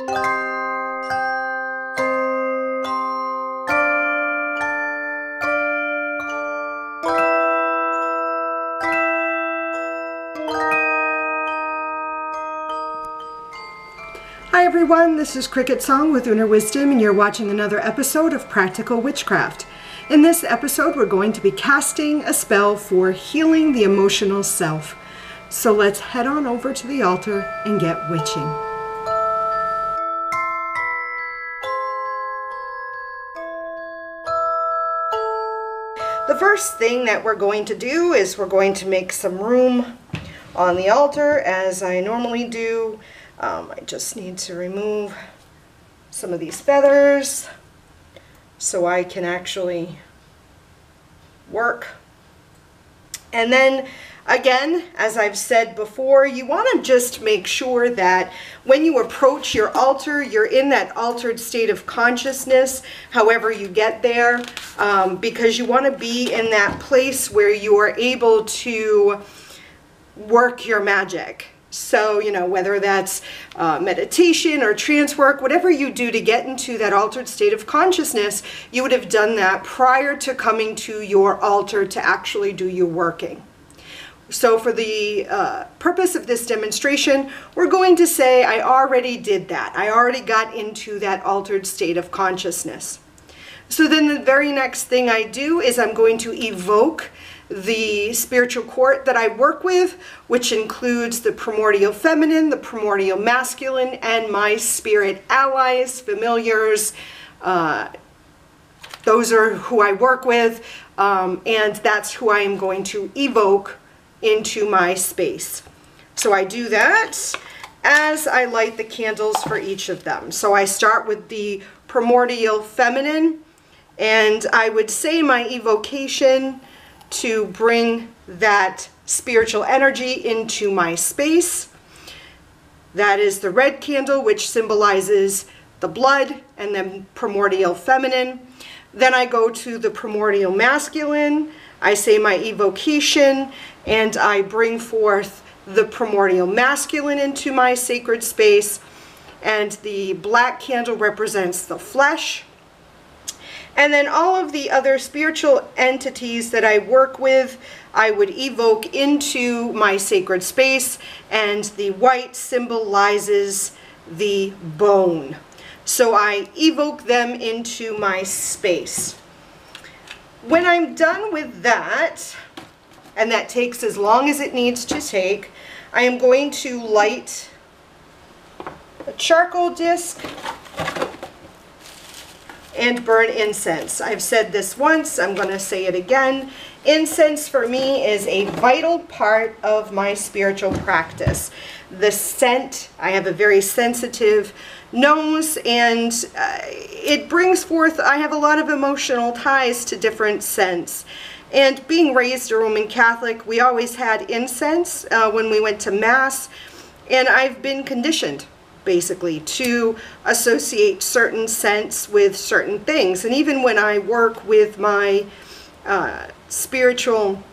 Hi everyone, this is CricketSong with Inner Wisdom, and you're watching another episode of Practical Witchcraft. In this episode, we're going to be casting a spell for healing the emotional self. So let's head on over to the altar and get witching. The first thing that we're going to do is we're going to make some room on the altar, as I normally do. I just need to remove some of these feathers so I can actually work. And then again, as I've said before, you want to just make sure that when you approach your altar, you're in that altered state of consciousness, however you get there, because you want to be in that place where you are able to work your magic. So, you know, whether that's meditation or trance work, whatever you do to get into that altered state of consciousness, you would have done that prior to coming to your altar to actually do your working. So for the purpose of this demonstration, we're going to say I already did that. I already got into that altered state of consciousness. So then the very next thing I do is I'm going to evoke the spiritual court that I work with, which includes the primordial feminine, the primordial masculine, and my spirit allies, familiars. Those are who I work with, and that's who I am going to evoke into my space. So I do that as I light the candles for each of them. So I start with the primordial feminine, and I would say my evocation to bring that spiritual energy into my space. That is the red candle, which symbolizes the blood and then primordial feminine. Then I go to the primordial masculine. I say my evocation and I bring forth the primordial masculine into my sacred space. And the black candle represents the flesh. And then all of the other spiritual entities that I work with, I would evoke into my sacred space, and the white symbolizes the bone. So I evoke them into my space. When I'm done with that, and that takes as long as it needs to take, I am going to light a charcoal disc and burn incense. I've said this once, I'm going to say it again. Incense for me is a vital part of my spiritual practice. The scent, I have a very sensitive nose, and it brings forth, I have a lot of emotional ties to different scents. And being raised a Roman Catholic, we always had incense when we went to Mass, and I've been conditioned basically to associate certain scents with certain things. And even when I work with my spiritual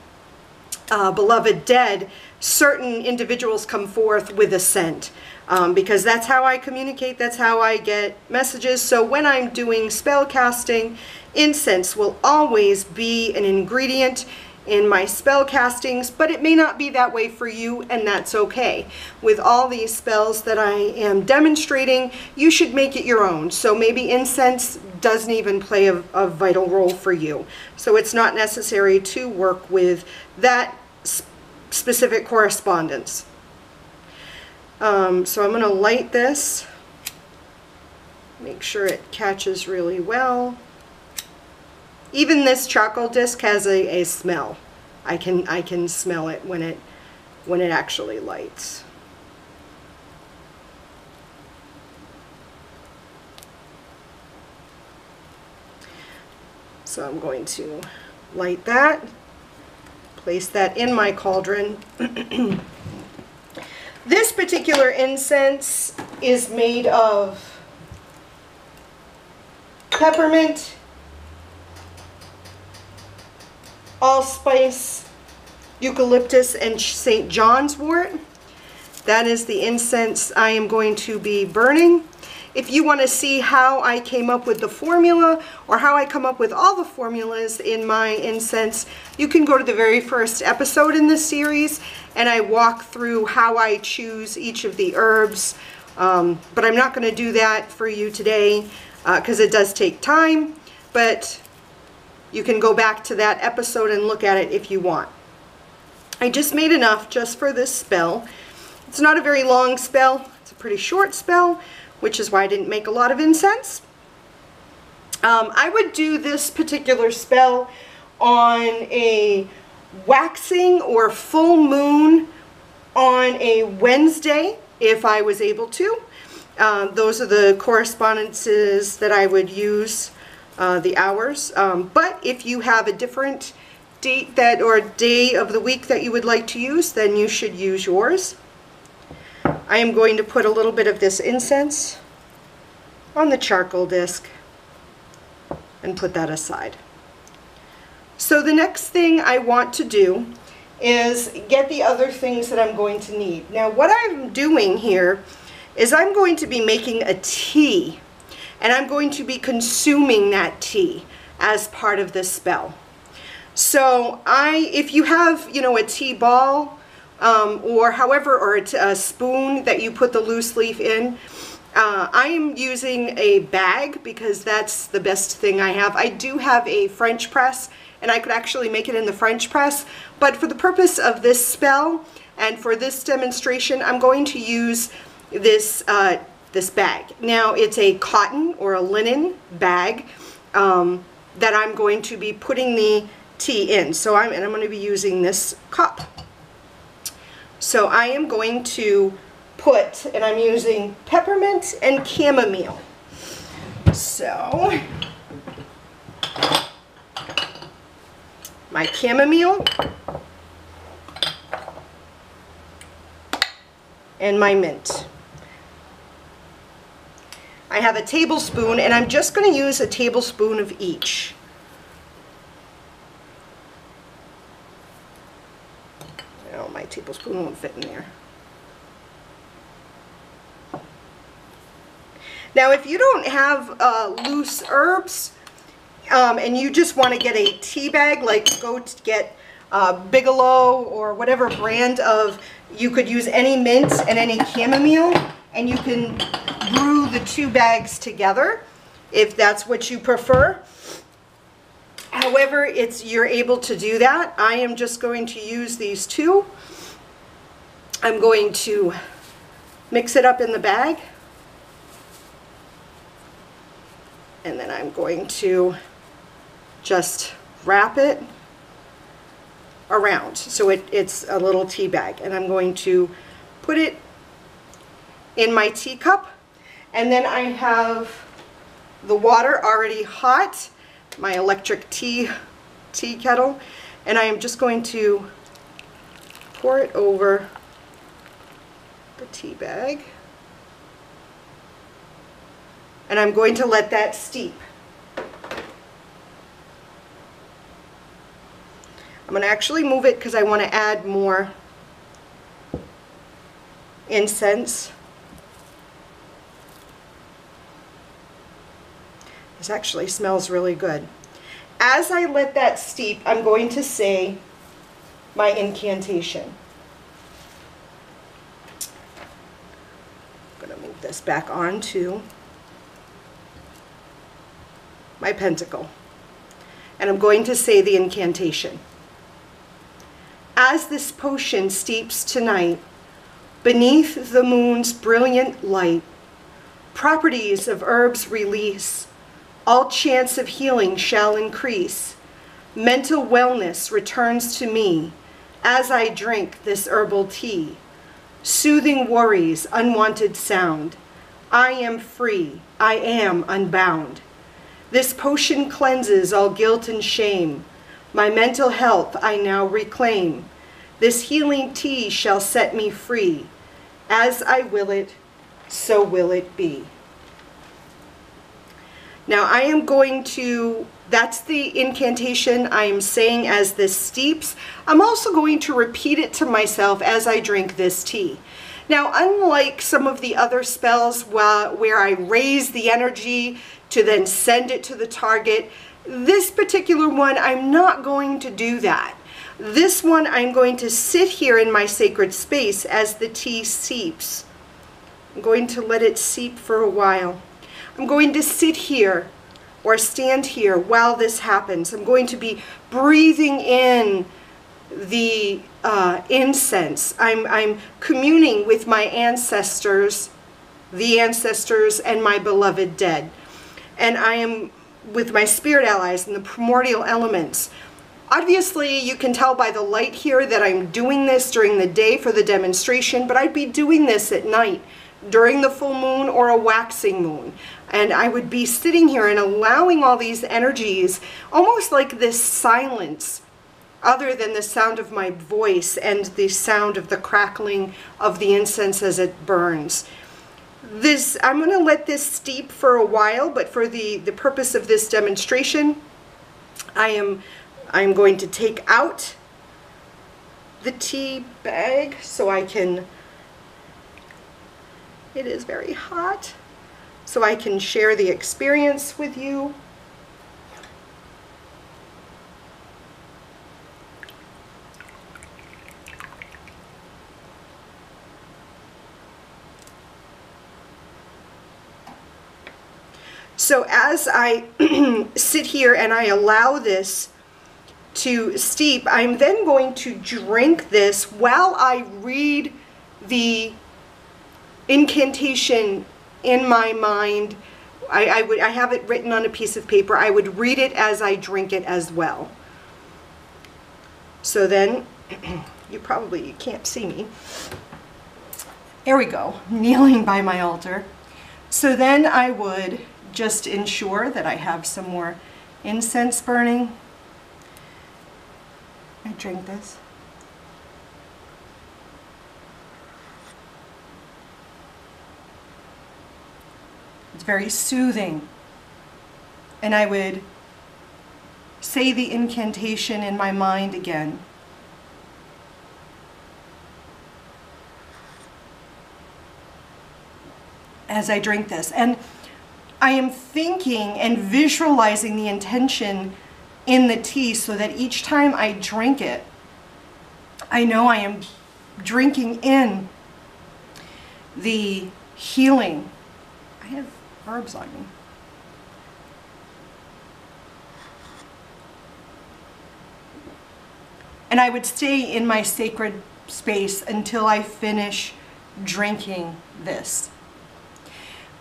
beloved dead, certain individuals come forth with a scent because that's how I communicate, that's how I get messages. So when I'm doing spell casting, incense will always be an ingredient in my spell castings, but it may not be that way for you, and that's okay. With all these spells that I am demonstrating, you should make it your own. So maybe incense doesn't even play a vital role for you. So it's not necessary to work with that specific correspondence. So I'm going to light this, make sure it catches really well. Even this charcoal disc has a smell. I can smell it when it actually lights. So I'm going to light that, place that in my cauldron. This particular incense is made of peppermint, allspice, eucalyptus, and St. John's wort. That is the incense I am going to be burning. If you want to see how I came up with the formula or how I come up with all the formulas in my incense, you can go to the very first episode in this series and I walk through how I choose each of the herbs. But I'm not going to do that for you today because it does take time, but you can go back to that episode and look at it if you want. I just made enough just for this spell. It's not a very long spell, it's a pretty short spell, which is why I didn't make a lot of incense. I would do this particular spell on a waxing or full moon on a Wednesday if I was able to. Those are the correspondences that I would use, the hours. But if you have a different date or day of the week that you would like to use, then you should use yours. I am going to put a little bit of this incense on the charcoal disc and put that aside. So the next thing I want to do is get the other things that I'm going to need. Now what I'm doing here is I'm going to be making a tea, and I'm going to be consuming that tea as part of this spell. So if you have, you know, a tea ball or however, or a spoon that you put the loose leaf in, I am using a bag because that's the best thing I have. I do have a French press, and I could actually make it in the French press, but for the purpose of this spell and for this demonstration, I'm going to use this this bag. Now it's a cotton or a linen bag that I'm going to be putting the tea in. So I'm going to be using this cup. So I am going to put, and I'm using peppermint and chamomile. So my chamomile and my mint. I have a tablespoon, and I'm just going to use a tablespoon of each. Oh, my tablespoon won't fit in there. Now, if you don't have loose herbs and you just want to get a tea bag, like go to get Bigelow or whatever brand of, you could use any mint and any chamomile, and you can brew the two bags together if that's what you prefer. However, you're able to do that. I am just going to use these two. I'm going to mix it up in the bag, and then I'm going to just wrap it around so it's a little tea bag, and I'm going to put it in my teacup, and then I have the water already hot, my electric tea kettle, and I am just going to pour it over the tea bag, and I'm going to let that steep. I'm going to actually move it because I want to add more incense. This actually smells really good. As I let that steep, I'm going to say my incantation. I'm going to move this back onto my pentacle, and I'm going to say the incantation. As this potion steeps tonight, beneath the moon's brilliant light, properties of herbs release, all chance of healing shall increase. Mental wellness returns to me as I drink this herbal tea. Soothing worries, unwanted sound. I am free, I am unbound. This potion cleanses all guilt and shame. My mental health I now reclaim. This healing tea shall set me free. As I will it, so will it be. Now I am going to, that's the incantation I am saying as this steeps. I'm also going to repeat it to myself as I drink this tea. Now, unlike some of the other spells where I raise the energy to then send it to the target, this particular one, I'm not going to do that. This one, I'm going to sit here in my sacred space as the tea seeps. I'm going to let it seep for a while. I'm going to sit here or stand here while this happens. I'm going to be breathing in the incense. I'm communing with my ancestors, the ancestors and my beloved dead. And I am with my spirit allies and the primordial elements. Obviously, you can tell by the light here that I'm doing this during the day for the demonstration, but I'd be doing this at night during the full moon or a waxing moon. And I would be sitting here and allowing all these energies, almost like this silence, other than the sound of my voice and the sound of the crackling of the incense as it burns. I'm going to let this steep for a while, but for the purpose of this demonstration, I'm going to take out the tea bag so I can, it is very hot, so I can share the experience with you. So as I sit here and I allow this to steep, I'm then going to drink this while I read the incantation in my mind. I have it written on a piece of paper. I would read it as I drink it as well. So then, you can't see me. There we go, kneeling by my altar. So then I would just ensure that I have some more incense burning. I drink this. It's very soothing. And I would say the incantation in my mind again. As I drink this. And I am thinking and visualizing the intention in the tea so that each time I drink it, I know I am drinking in the healing. I have herbs on me. And I would stay in my sacred space until I finish drinking this.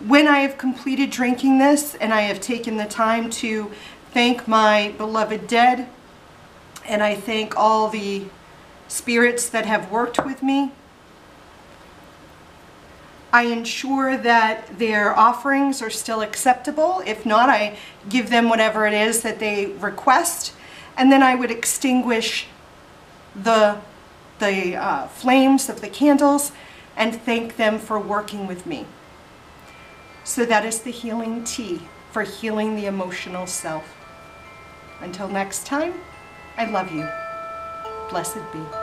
When I have completed drinking this and I have taken the time to thank my beloved dead, and I thank all the spirits that have worked with me, I ensure that their offerings are still acceptable. If not, I give them whatever it is that they request, and then I would extinguish the flames of the candles and thank them for working with me. So that is the healing tea for healing the emotional self. Until next time, I love you. Blessed be.